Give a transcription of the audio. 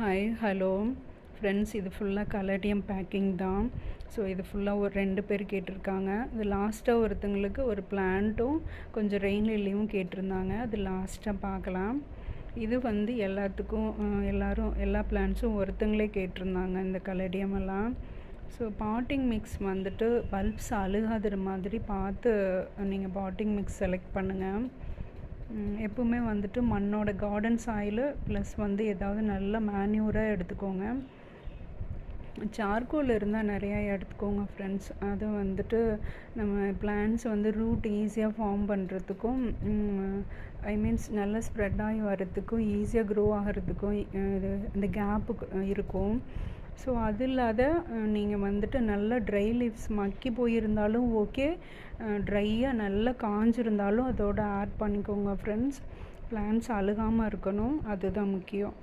Hi hello friends, இது ஃபுல்லாக கலடியம் packing தான். ஸோ இது ஃபுல்லாக ஒரு 2 பேர் கேட்டிருக்காங்க. இது லாஸ்ட்டாக ஒருத்தங்களுக்கு ஒரு பிளான்ட்டும் கொஞ்சம் ரெயின் லில்லியும் கேட்டிருந்தாங்க. அது லாஸ்ட்டாக பார்க்கலாம். இது வந்து எல்லாத்துக்கும் எல்லா பிளான்ட்ஸும் ஒருத்தங்களே கேட்டிருந்தாங்க, இந்த கலடியம் எல்லாம். ஸோ பாட்டிங் மிக்ஸ் வந்துட்டு பல்ப்ஸ் அழுகாத மாதிரி பார்த்து நீங்கள் பாட்டிங் மிக்ஸ் செலக்ட் பண்ணுங்கள். எப்பவுமே வந்துட்டு மண்ணோட கார்டன் சாயில் ப்ளஸ் வந்து ஏதாவது நல்ல மேன்யூராக எடுத்துக்கோங்க. சார்கோல் இருந்தால் நிறையா எடுத்துக்கோங்க ஃப்ரெண்ட்ஸ். அது வந்துட்டு நம்ம பிளான்ட்ஸ் வந்து ரூட் ஈஸியாக ஃபார்ம் பண்ணுறதுக்கும் நல்லா ஸ்ப்ரெட் ஆகி வர்றதுக்கும் ஈஸியாக க்ரோ ஆகிறதுக்கும் இது இந்த கேப்பு இருக்கும். ஸோ அது இல்லாத நீங்கள் வந்துட்டு நல்லா ட்ரை லீவ்ஸ் மக்கி போயிருந்தாலும் ஓகே, ட்ரையாக நல்லா காஞ்சிருந்தாலும் அதோட ஆட் பண்ணிக்கோங்க ஃப்ரெண்ட்ஸ். பிளான்ட்ஸ் அழுகாமல் இருக்கணும், அதுதான் முக்கியம்.